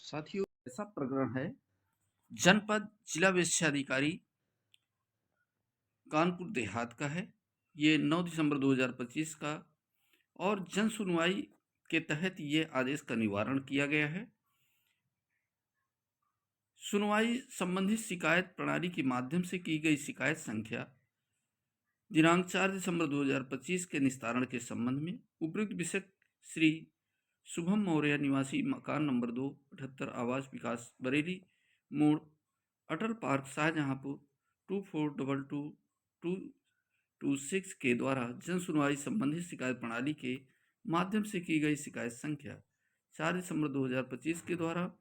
साथियों, ऐसा प्रकरण है जनपद जिला वेश्याधिकारी कानपुर देहात का है। ये 9 दिसंबर 2025 का और जन सुनवाई के तहत ये आदेश का निवारण किया गया है। सुनवाई संबंधित शिकायत प्रणाली के माध्यम से की गई शिकायत संख्या दिनांक 4 दिसंबर 2025 के निस्तारण के संबंध में उपयुक्त विषय श्री शुभम मौर्य निवासी मकान नंबर 2 78 आवास विकास बरेली मोड़ अटल पार्क शाहजहांपुर 24222226 के द्वारा जन सुनवाई संबंधित शिकायत प्रणाली के माध्यम से की गई शिकायत संख्या 4 दिसंबर 2025 के द्वारा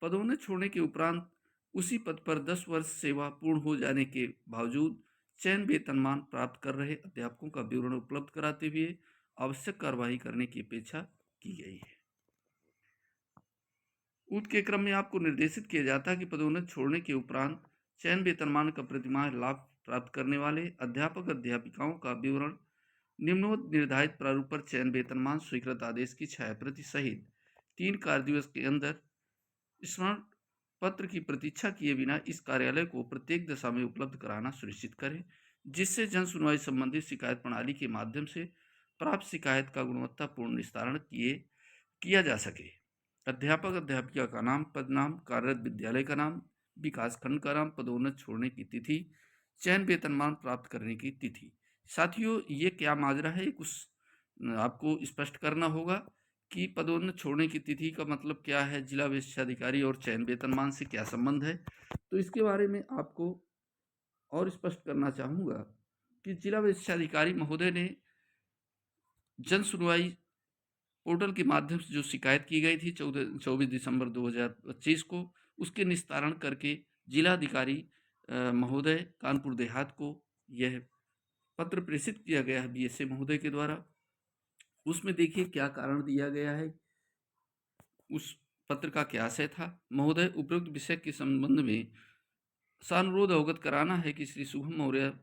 पदोन्नति छोड़ने के उपरांत उसी पद पर 10 वर्ष सेवा पूर्ण हो जाने के बावजूद चयन वेतनमान प्राप्त कर रहे अध्यापकों का विवरण उपलब्ध कराते हुए आवश्यक कार्रवाई करने की अपेक्षा की गई है। उक्त के क्रम में आपको निर्देशित किया जाता है कि पदोन्नति छोड़ने के उपरांत चयन वेतनमान का प्रतिमाह लाभ प्राप्त करने वाले अध्यापक अध्यापिकाओं का विवरण निम्नवत निर्धारित प्रारूप पर चयन वेतनमान स्वीकृत आदेश की छायाप्रति सहित 3 कार्य दिवस के अंदर स्मरण पत्र की प्रतीक्षा किए बिना इस कार्यालय को प्रत्येक दशा में उपलब्ध कराना सुनिश्चित करें, जिससे जन सुनवाई संबंधित शिकायत प्रणाली के माध्यम से प्राप्त शिकायत का गुणवत्तापूर्ण निस्तारण किया जा सके। अध्यापक अध्यापिका का नाम, पद नाम, कार्यरत विद्यालय का नाम, विकास खंड का नाम, पदोन्नति छोड़ने की तिथि, चयन वेतनमान प्राप्त करने की तिथि। साथियों, ये क्या माजरा है, कुछ आपको स्पष्ट करना होगा कि पदोन्नति छोड़ने की तिथि का मतलब क्या है, जिला वेश्याधिकारी और चयन वेतनमान से क्या संबंध है। तो इसके बारे में आपको और स्पष्ट करना चाहूँगा कि जिला वेश्याधिकारी महोदय ने जन सुनवाई पोर्टल के माध्यम से जो शिकायत की गई थी 24 दिसंबर 2025 को, उसके निस्तारण करके जिलाधिकारी महोदय कानपुर देहात को यह पत्र प्रेषित किया गया है बीएसए महोदय के द्वारा। उसमें देखिए क्या कारण दिया गया है, उस पत्र का क्या आशय था। महोदय, उपयुक्त विषय के संबंध में सानुरोध अवगत कराना है कि श्री शुभम मौर्य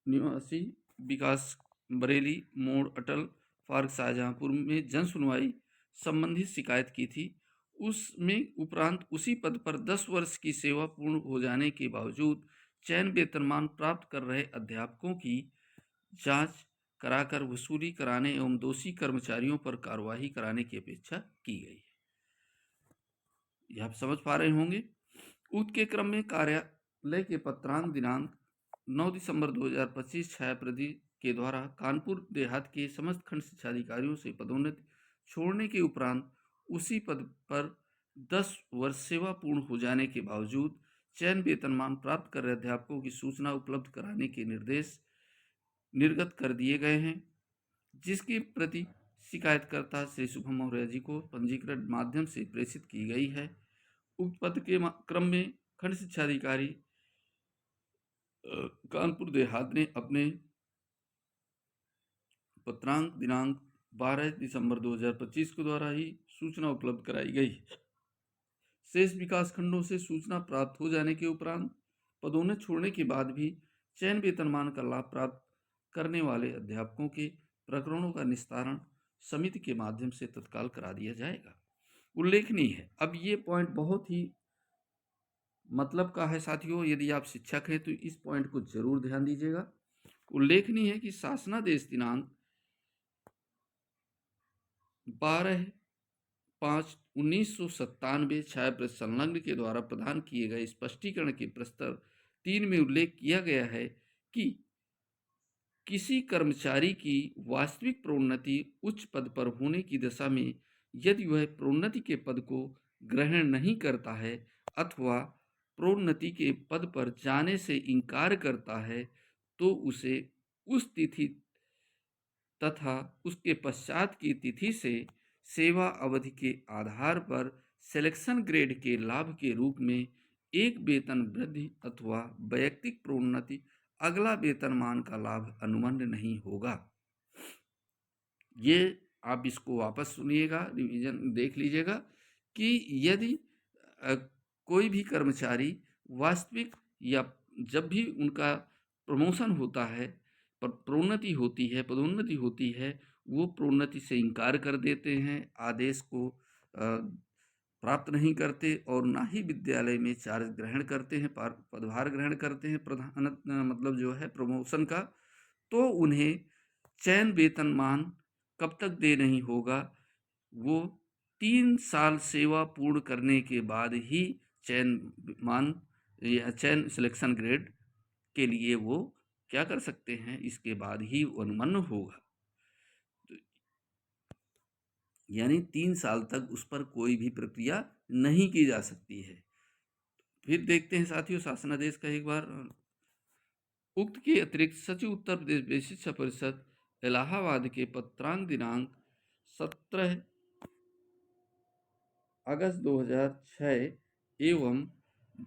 निवासी विकास बरेली मोड़ अटल पार्क शाहजहांपुर में जन सुनवाई संबंधित शिकायत की थी। उसमें उपरांत उसी पद पर 10 वर्ष की सेवा पूर्ण हो जाने के बावजूद चयन वेतनमान प्राप्त कर रहे अध्यापकों की जांच कराकर वसूली कराने एवं दोषी कर्मचारियों पर कार्रवाई कराने की अपेक्षा की गई है। यह आप समझ पा रहे होंगे। उक्त के क्रम में कार्यालय के पत्रांक दिनांक 9 दिसंबर 2025 छायाप्रति के द्वारा कानपुर देहात के समस्त खंड शिक्षाधिकारियों से पदोन्नति छोड़ने के उपरांत उसी पद पर 10 वर्ष सेवा पूर्ण हो जाने के बावजूद चयन वेतनमान प्राप्त कर रहे अध्यापकों की सूचना उपलब्ध कराने के निर्देश निर्गत कर दिए गए हैं, जिसकी प्रति शिकायतकर्ता श्री शुभम मौर्य जी को पंजीकृत माध्यम से प्रेषित की गई है। उक्त पत्र के क्रम में खंड शिक्षाधिकारी कानपुर देहात ने अपने पत्रांक दिनांक 12 दिसंबर 2025 के द्वारा ही सूचना उपलब्ध कराई गई। शेष विकास खंडों से सूचना प्राप्त हो जाने के उपरांत पदोन्नति छोड़ने के बाद भी चयन वेतनमान का लाभ प्राप्त करने वाले अध्यापकों के प्रकरणों का निस्तारण समिति के माध्यम से तत्काल करा दिया जाएगा। उल्लेखनीय है, अब ये पॉइंट बहुत ही मतलब का है साथियों, यदि आप शिक्षक हैं तो इस पॉइंट को जरूर ध्यान दीजिएगा। उल्लेखनीय है कि शासनादेश दिनांक 12/5/1997 छायाप्रति संलग्न के द्वारा प्रदान किए गए स्पष्टीकरण के प्रस्तर 3 में उल्लेख किया गया है कि किसी कर्मचारी की वास्तविक प्रोन्नति उच्च पद पर होने की दशा में यदि वह प्रोन्नति के पद को ग्रहण नहीं करता है अथवा प्रोन्नति के पद पर जाने से इनकार करता है, तो उसे उस तिथि तथा उसके पश्चात की तिथि से सेवा अवधि के आधार पर सिलेक्शन ग्रेड के लाभ के रूप में एक वेतन वृद्धि अथवा वैयक्तिक प्रोन्नति अगला वेतनमान का लाभ अनुमन्य नहीं होगा। ये आप इसको वापस सुनिएगा, रिवीजन देख लीजिएगा कि यदि कोई भी कर्मचारी वास्तविक या जब भी उनका प्रमोशन होता है, पर प्रोन्नति होती है, पदोन्नति होती है, वो प्रोन्नति से इनकार कर देते हैं, आदेश को प्राप्त नहीं करते और ना ही विद्यालय में चार्ज ग्रहण करते हैं, पदभार ग्रहण करते हैं प्रधान मतलब जो है प्रमोशन का, तो उन्हें चयन वेतनमान कब तक दे नहीं होगा, वो 3 साल सेवा पूर्ण करने के बाद ही चयन मान या चयन सिलेक्शन ग्रेड के लिए वो क्या कर सकते हैं, इसके बाद ही अनुमन्य होगा। तो यानी 3 साल तक उस पर कोई भी प्रक्रिया नहीं की जा सकती है। फिर देखते हैं साथियों शासनादेश का एक बार। उक्त के अतिरिक्त सचिव उत्तर प्रदेश बेसिक शिक्षा परिषद इलाहाबाद के पत्रांक दिनांक 17 अगस्त 2006 एवं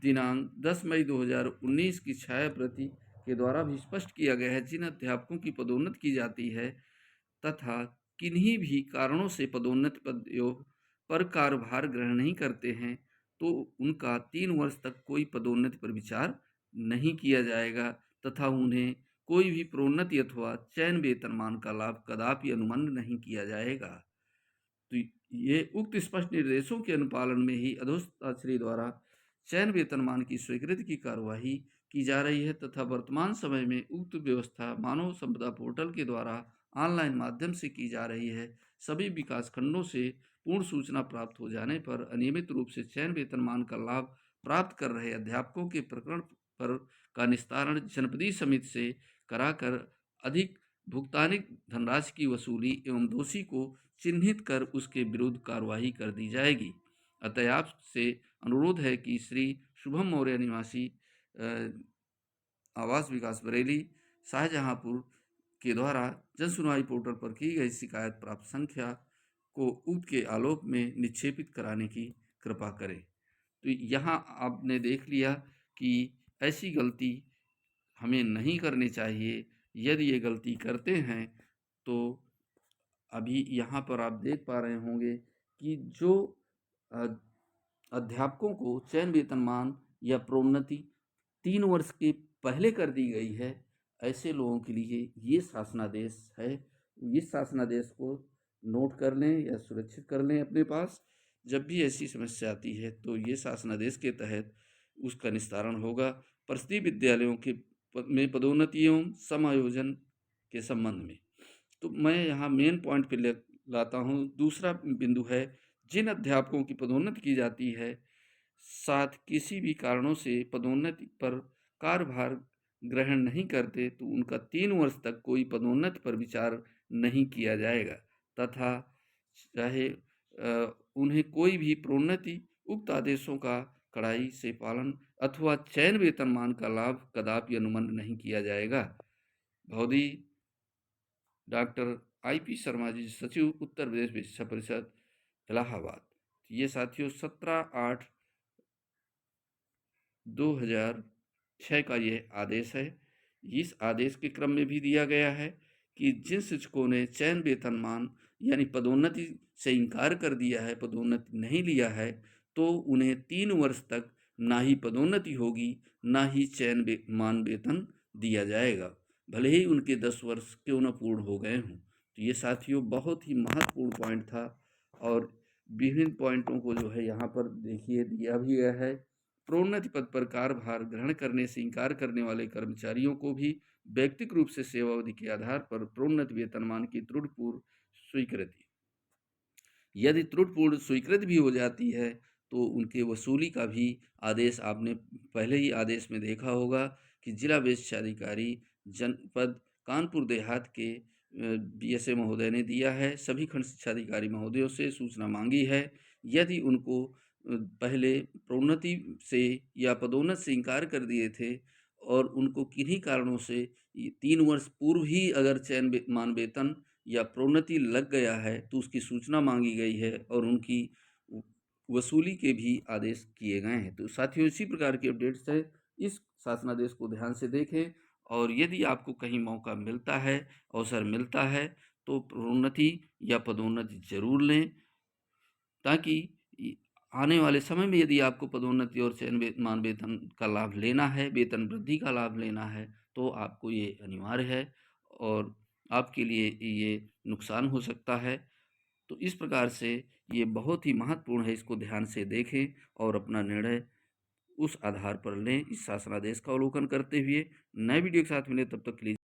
दिनांक 10 मई 2019 की छाया प्रति के द्वारा भी स्पष्ट किया गया है, जिन अध्यापकों की पदोन्नति की जाती है तथा किन्हीं भी कारणों से पदोन्नति पदों पर कार्यभार ग्रहण नहीं करते हैं, तो उनका 3 वर्ष तक कोई पदोन्नति पर विचार नहीं किया जाएगा तथा उन्हें कोई भी प्रोन्नति अथवा चयन वेतनमान का लाभ कदापि अनुमन्य नहीं किया जाएगा। तो ये उक्त स्पष्ट निर्देशों के अनुपालन में ही अधोसत्ताश्री द्वारा चयन वेतनमान की स्वीकृति की कार्यवाही की जा रही है तथा वर्तमान समय में उक्त व्यवस्था मानव संपदा पोर्टल के द्वारा ऑनलाइन माध्यम से की जा रही है। सभी विकास खंडों से पूर्ण सूचना प्राप्त हो जाने पर अनियमित रूप से चयन वेतनमान का लाभ प्राप्त कर रहे अध्यापकों के प्रकरण पर का निस्तारण जनपदीय समिति से कराकर अधिक भुगतानिक धनराशि की वसूली एवं दोषी को चिन्हित कर उसके विरुद्ध कार्रवाई कर दी जाएगी। अतः आपसे अनुरोध है कि श्री शुभम मौर्य निवासी आवास विकास बरेली शाहजहांपुर के द्वारा जन सुनवाई पोर्टल पर की गई शिकायत प्राप्त संख्या को उक्त के आलोक में निक्षेपित कराने की कृपा करें। तो यहाँ आपने देख लिया कि ऐसी गलती हमें नहीं करनी चाहिए। यदि ये गलती करते हैं तो अभी यहाँ पर आप देख पा रहे होंगे कि जो अध्यापकों को चयन वेतनमान या प्रोन्नति 3 वर्ष के पहले कर दी गई है, ऐसे लोगों के लिए ये शासनादेश है। इस शासनादेश को नोट कर लें या सुरक्षित कर लें अपने पास। जब भी ऐसी समस्या आती है तो ये शासनादेश के तहत उसका निस्तारण होगा। परिषदीय विद्यालयों के में पदोन्नति एवं समायोजन के संबंध में तो मैं यहाँ मेन पॉइंट पे लाता हूँ। दूसरा बिंदु है, जिन अध्यापकों की पदोन्नति की जाती है साथ किसी भी कारणों से पदोन्नति पर कार्यभार ग्रहण नहीं करते, तो उनका 3 वर्ष तक कोई पदोन्नति पर विचार नहीं किया जाएगा तथा चाहे उन्हें कोई भी प्रोन्नति उक्त आदेशों का कड़ाई से पालन अथवा चयन वेतनमान का लाभ कदापि अनुमन्य नहीं किया जाएगा। भौदी डॉक्टर IP शर्मा जी, सचिव उत्तर प्रदेश शिक्षा परिषद इलाहाबाद। ये साथियों 17/8/2006 का ये आदेश है। इस आदेश के क्रम में भी दिया गया है कि जिन शिक्षकों ने चयन वेतनमान यानी पदोन्नति से इनकार कर दिया है, पदोन्नति नहीं लिया है, तो उन्हें 3 वर्ष तक ना ही पदोन्नति होगी ना ही चयन मान वेतन दिया जाएगा, भले ही उनके 10 वर्ष क्यों न पूर्ण हो गए हों। तो ये साथियों बहुत ही महत्वपूर्ण पॉइंट था और विभिन्न पॉइंटों को जो है यहाँ पर देखिए दिया भी गया है। प्रोन्नति पद पर कार्यभार ग्रहण करने से इनकार करने वाले कर्मचारियों को भी व्यक्तिगत रूप से सेवा अवधि के आधार पर प्रोन्नति वेतनमान की त्रुटिपूर्ण स्वीकृति, यदि त्रुटिपूर्ण स्वीकृति भी हो जाती है तो उनके वसूली का भी आदेश आपने पहले ही आदेश में देखा होगा कि जिला वेश्याधिकारी जनपद कानपुर देहात के BSA महोदय ने दिया है। सभी खंड शिक्षाधिकारी महोदयों से सूचना मांगी है। यदि उनको पहले प्रोन्नति से या पदोन्नति से इनकार कर दिए थे और उनको किन्हीं कारणों से 3 वर्ष पूर्व ही अगर चयन मान वेतन या प्रोन्नति लग गया है तो उसकी सूचना मांगी गई है और उनकी वसूली के भी आदेश किए गए हैं। तो साथियों इसी प्रकार की अपडेट्स है, इस शासनादेश को ध्यान से देखें और यदि आपको कहीं मौका मिलता है, अवसर मिलता है तो प्रोन्नति या पदोन्नति जरूर लें, ताकि आने वाले समय में यदि आपको पदोन्नति और चयन मान वेतन का लाभ लेना है, वेतन वृद्धि का लाभ लेना है, तो आपको ये अनिवार्य है और आपके लिए ये नुकसान हो सकता है। तो इस प्रकार से ये बहुत ही महत्वपूर्ण है, इसको ध्यान से देखें और अपना निर्णय उस आधार पर लें। इस शासनादेश का अवलोकन करते हुए नए वीडियो के साथ मिले, तब तक के लिए